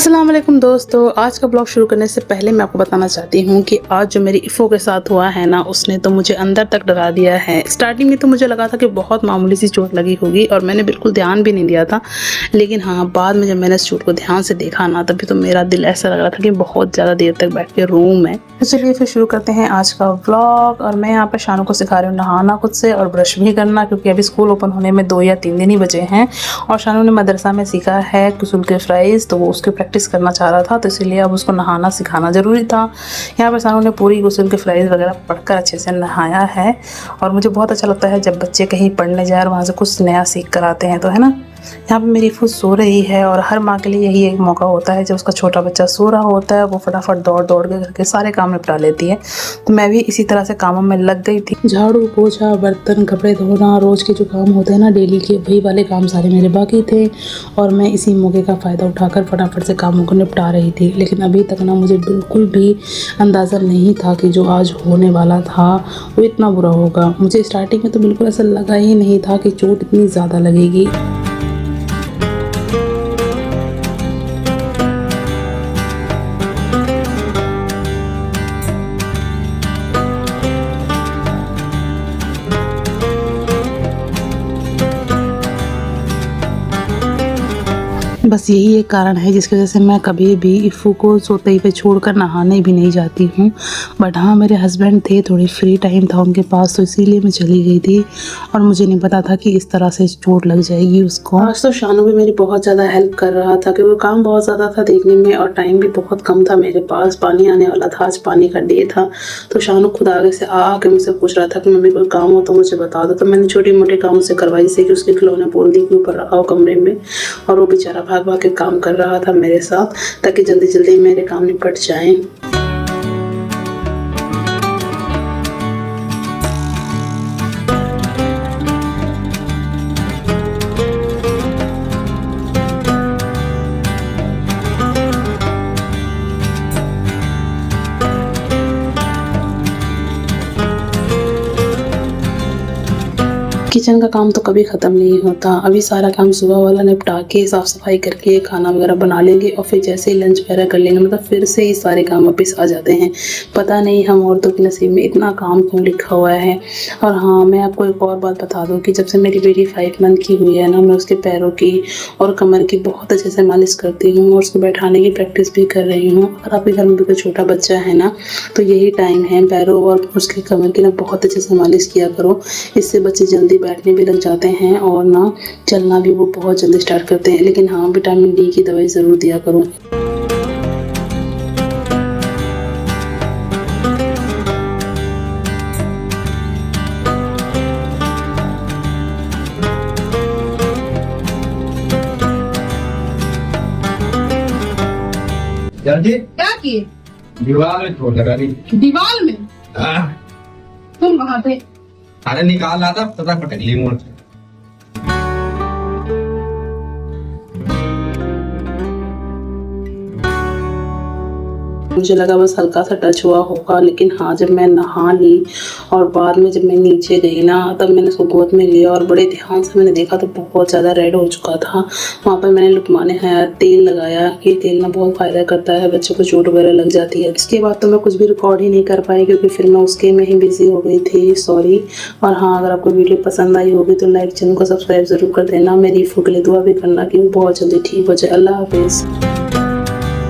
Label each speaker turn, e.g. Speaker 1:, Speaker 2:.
Speaker 1: अस्सलाम वालेकुम दोस्तों, आज का ब्लॉग शुरू करने से पहले मैं आपको बताना चाहती हूँ कि आज जो मेरी इफ़ो के साथ हुआ है ना, उसने तो मुझे अंदर तक डरा दिया है। स्टार्टिंग में तो मुझे लगा था कि बहुत मामूली सी चोट लगी होगी और मैंने बिल्कुल ध्यान भी नहीं दिया था, लेकिन हाँ, बाद में जब मैंने इस चोट को ध्यान से देखा ना, तभी तो मेरा दिल ऐसा लग रहा था कि बहुत ज़्यादा देर तक बैठ के रो मैं। तो चलिए फिर शुरू करते हैं आज का व्लॉग। और मैं यहाँ पर शानू को सिखा रही हूँ नहाना खुद से और ब्रश भी करना, क्योंकि अभी स्कूल ओपन होने में 2 या 3 दिन ही बचे हैं। और शानू ने मदरसा में सीखा है कुसुल के फ्राइज़, तो वो उसकी प्रैक्टिस करना चाह रहा था, तो इसीलिए अब उसको नहाना सिखाना ज़रूरी था। यहाँ पर शानू ने पूरी गुस्ल के फ्राइज़ वगैरह पढ़कर अच्छे से नहाया है। और मुझे बहुत अच्छा लगता है जब बच्चे कहीं पढ़ने जाए और वहाँ से कुछ नया सीख कर आते हैं, तो है ना। यहाँ पे मेरी फूस सो रही है और हर माँ के लिए यही एक मौका होता है, जब उसका छोटा बच्चा सो रहा होता है वो फटाफट दौड़ दौड़ के घर के सारे काम निपटा लेती है। तो मैं भी इसी तरह से कामों में लग गई थी। झाड़ू पोछा, बर्तन, कपड़े धोना, रोज़ के जो काम होते हैं ना डेली के, वही वाले काम सारे मेरे बाकी थे। और मैं इसी मौके का फ़ायदा उठाकर फटाफट से कामों को निपटा रही थी। लेकिन अभी तक ना मुझे बिल्कुल भी अंदाज़ा नहीं था कि जो आज होने वाला था वो इतना बुरा होगा। मुझे स्टार्टिंग में तो बिल्कुल ऐसा लगा ही नहीं था कि चोट इतनी ज़्यादा लगेगी। बस यही एक कारण है जिसकी वजह से मैं कभी भी इफ़ू को सोते पे छोड़कर नहाने भी नहीं जाती हूँ। बट हाँ, मेरे हस्बैंड थे, थोड़ी फ्री टाइम था उनके पास, तो इसीलिए मैं चली गई थी। और मुझे नहीं पता था कि इस तरह से चोट लग जाएगी उसको। आज तो शानू भी मेरी बहुत ज़्यादा हेल्प कर रहा था, क्योंकि काम बहुत ज़्यादा था देखने में और टाइम भी बहुत कम था मेरे पास। पानी आने वाला था, आज पानी का डे था, तो शानू खुद आगे से आके मुझसे पूछ रहा था कि मम्मी कोई काम हो तो मुझे बता दो। तो मैंने छोटे मोटे काम उससे करवाई, जैसे कि उसके खिलौने बोल दी के ऊपर रखा हो कमरे में, और वो बेचारा भाग भाग के काम कर रहा था मेरे साथ, ताकि जल्दी जल्दी मेरे काम निपट जाएं। किचन का काम तो कभी ख़त्म नहीं होता। अभी सारा काम सुबह वाला निपटा के साफ़ सफाई करके खाना वगैरह बना लेंगे और फिर जैसे ही लंच वगैरह कर लेंगे, मतलब फिर से ही सारे काम वापस आ जाते हैं। पता नहीं हम औरतों के नसीब में इतना काम क्यों लिखा हुआ है। और हाँ, मैं आपको एक और बात बता दूँ कि जब से मेरी बेटी 5 मंथ की हुई है ना, मैं उसके पैरों की और कमर की बहुत अच्छे से मालिश करती हूँ और उसको बैठाने की प्रैक्टिस भी कर रही हूँ। अगर आपके घर में भी कोई छोटा बच्चा है ना, तो यही टाइम है, पैरों और उसके कमर की ना बहुत अच्छे से मालिश किया करो। इससे बच्चे जल्दी बैठने भी लग जाते हैं और ना चलना भी वो बहुत जल्दी स्टार्ट करते हैं। लेकिन हाँ, विटामिन डी की दवाई ज़रूर दिया करो।
Speaker 2: जल्दी
Speaker 3: क्या किए?
Speaker 2: दीवार में छोड़ लगा दी।
Speaker 3: दीवार में? तुम कहाँ थे?
Speaker 2: अरे निकाल रहा था, पता पटक ली मोड़ से।
Speaker 1: मुझे लगा बस हल्का सा टच हुआ होगा, लेकिन हाँ, जब मैं नहा ली और बाद में जब मैं नीचे गई ना, तब मैंने उसको गोद में लिया और बड़े ध्यान से मैंने देखा तो बहुत ज़्यादा रेड हो चुका था। वहाँ पर मैंने लुकमाने हैं तेल लगाया, कि तेल ना बहुत फ़ायदा करता है, बच्चों को चोट वगैरह लग जाती है। इसके बाद तो मैं कुछ भी रिकॉर्ड ही नहीं कर पाई, क्योंकि फिर मैं उसके में ही बिजी हो गई थी, सॉरी। और हाँ, अगर आपको वीडियो पसंद आई होगी तो लाइक, चैनल को सब्सक्राइब ज़रूर कर देना। मेरी इफ़ो के लिए दुआ भी करना कि वो बहुत जल्दी ठीक हो जाए। अल्लाह हाफिज़।